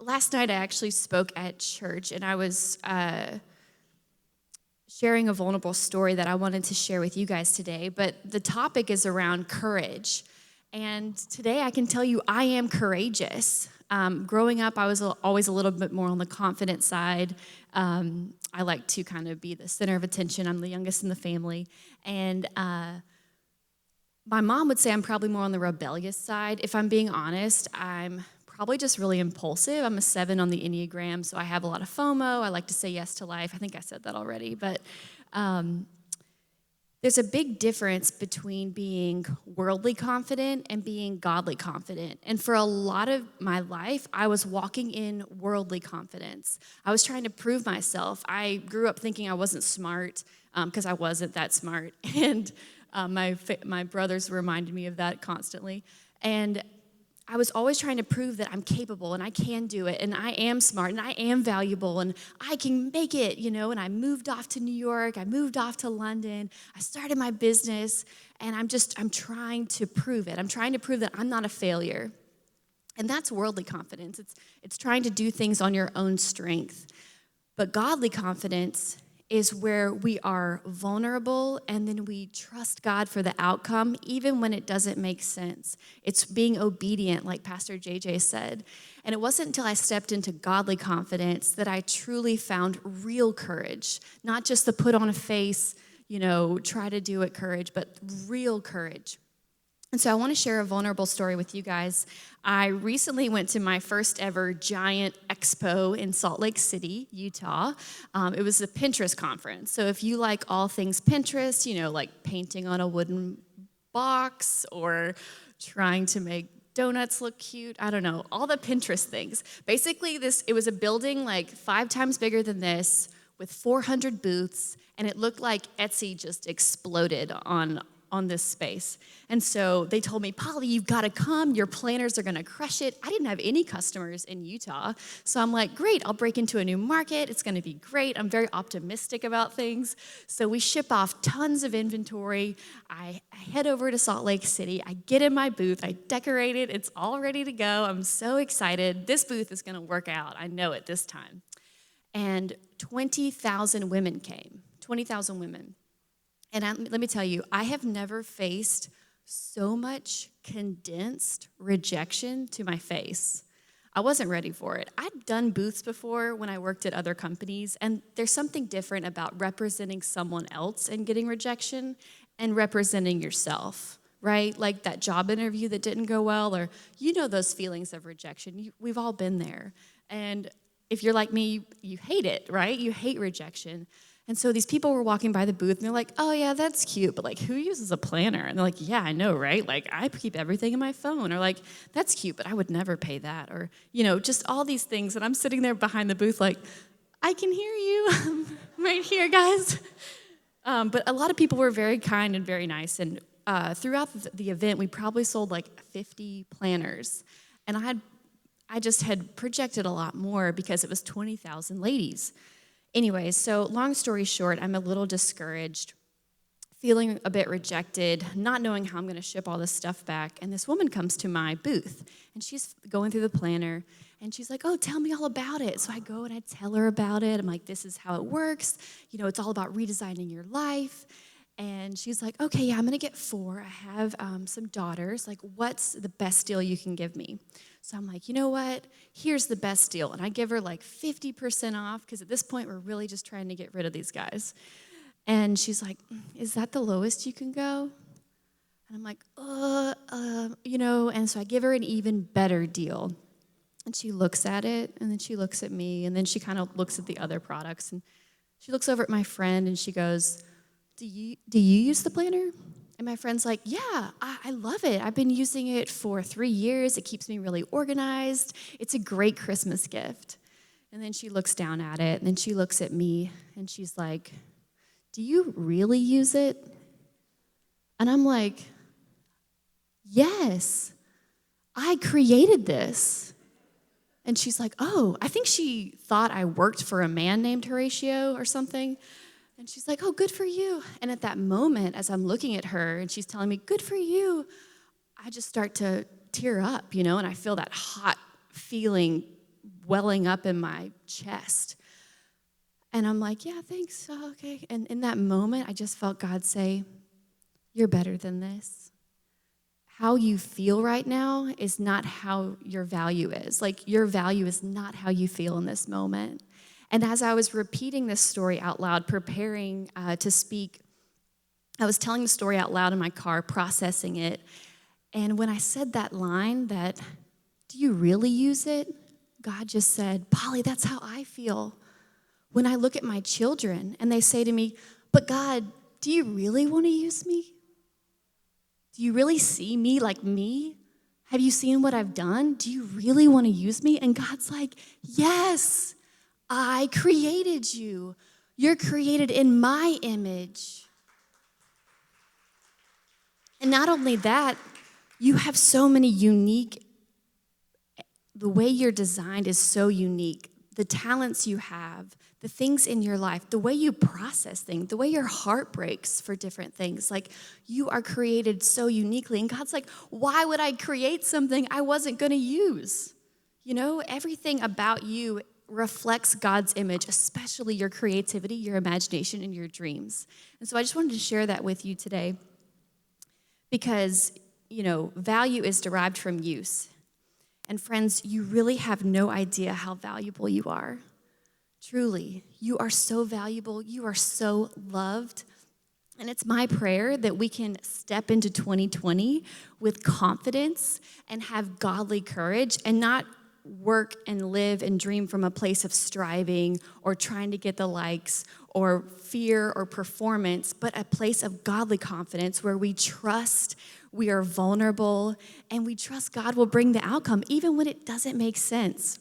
last night I actually spoke at church, and I was sharing a vulnerable story that I wanted to share with you guys today. But the topic is around courage. And today I can tell you I am courageous. Growing up, I was always a little bit more on the confident side. I like to kind of be the center of attention. I'm the youngest in the family. And my mom would say I'm probably more on the rebellious side. If I'm being honest, I'm probably just really impulsive. I'm a 7 on the Enneagram, so I have a lot of FOMO. I like to say yes to life. I think I said that already. But there's a big difference between being worldly confident and being godly confident. And for a lot of my life, I was walking in worldly confidence. I was trying to prove myself. I grew up thinking I wasn't smart because I wasn't that smart. And my brothers reminded me of that constantly. And I was always trying to prove that I'm capable and I can do it and I am smart and I am valuable and I can make it, and I moved off to New York, I moved off to London, I started my business, and I'm trying to prove it. I'm trying to prove that I'm not a failure. And that's worldly confidence. It's trying to do things on your own strength. But godly confidence is where we are vulnerable and then we trust God for the outcome, even when it doesn't make sense. It's being obedient, like Pastor JJ said. And it wasn't until I stepped into godly confidence that I truly found real courage, not just the put on a face, try to do it courage, but real courage. And so I want to share a vulnerable story with you guys. I recently went to my first ever giant expo in Salt Lake City, Utah. It was a Pinterest conference. So if you like all things Pinterest, like painting on a wooden box or trying to make donuts look cute, I don't know, all the Pinterest things. Basically, it was a building like 5 times bigger than this with 400 booths, and it looked like Etsy just exploded on this space. And so they told me, Polly, you've got to come. Your planners are going to crush it. I didn't have any customers in Utah. So I'm like, great, I'll break into a new market. It's going to be great. I'm very optimistic about things. So we ship off tons of inventory. I head over to Salt Lake City. I get in my booth. I decorate it. It's all ready to go. I'm so excited. This booth is going to work out. I know it this time. And 20,000 women came. 20,000 women. And let me tell you, I have never faced so much condensed rejection to my face. I wasn't ready for it. I'd done booths before when I worked at other companies, and there's something different about representing someone else and getting rejection and representing yourself, right? Like that job interview that didn't go well, or those feelings of rejection. We've all been there. And if you're like me, you hate it, right? You hate rejection. And so these people were walking by the booth, and they're like, oh, yeah, that's cute, but, like, who uses a planner? And they're like, yeah, I know, right? Like, I keep everything in my phone. Or, like, that's cute, but I would never pay that. Or, just all these things. And I'm sitting there behind the booth like, I can hear you. I'm right here, guys. But a lot of people were very kind and very nice. And throughout the event, we probably sold, like, 50 planners. And I just had projected a lot more because it was 20,000 ladies. Anyways, so long story short, I'm a little discouraged, feeling a bit rejected, not knowing how I'm going to ship all this stuff back. And this woman comes to my booth, and she's going through the planner, and she's like, oh, tell me all about it. So I go and I tell her about it. I'm like, this is how it works. It's all about redesigning your life. And she's like, okay, yeah, I'm going to get 4. I have some daughters. Like, what's the best deal you can give me? So I'm like, you know what? Here's the best deal. And I give her like 50% off because at this point, we're really just trying to get rid of these guys. And she's like, is that the lowest you can go? And I'm like, and so I give her an even better deal. And she looks at it, and then she looks at me, and then she kind of looks at the other products. And she looks over at my friend, and she goes, do you use the planner? And my friend's like, yeah, I love it. I've been using it for 3 years. It keeps me really organized. It's a great Christmas gift. And then she looks down at it, and then she looks at me, and she's like, do you really use it? And I'm like, yes, I created this. And she's like, oh, I think she thought I worked for a man named Horacio or something. And she's like, oh, good for you. And at that moment, as I'm looking at her and she's telling me, good for you, I just start to tear up, and I feel that hot feeling welling up in my chest. And I'm like, yeah, thanks, okay. And in that moment, I just felt God say, you're better than this. How you feel right now is not how your value is. Like, your value is not how you feel in this moment. And as I was repeating this story out loud, preparing to speak, I was telling the story out loud in my car, processing it. And when I said that line, that, do you really use it? God just said, Polly, that's how I feel. When I look at my children and they say to me, but God, do you really want to use me? Do you really see me like me? Have you seen what I've done? Do you really want to use me? And God's like, yes, I created you. You're created in my image. And not only that, you have so many the way you're designed is so unique. The talents you have, the things in your life, the way you process things, the way your heart breaks for different things. Like, you are created so uniquely. And God's like, why would I create something I wasn't going to use? You know, everything about you reflects God's image, especially your creativity, your imagination, and your dreams. And so I just wanted to share that with you today because, you know, value is derived from use. And friends, you really have no idea how valuable you are. Truly, you are so valuable. You are so loved. And it's my prayer that we can step into 2020 with confidence and have godly courage and not work and live and dream from a place of striving or trying to get the likes or fear or performance, but a place of godly confidence where we trust, we are vulnerable, and we trust God will bring the outcome even when it doesn't make sense.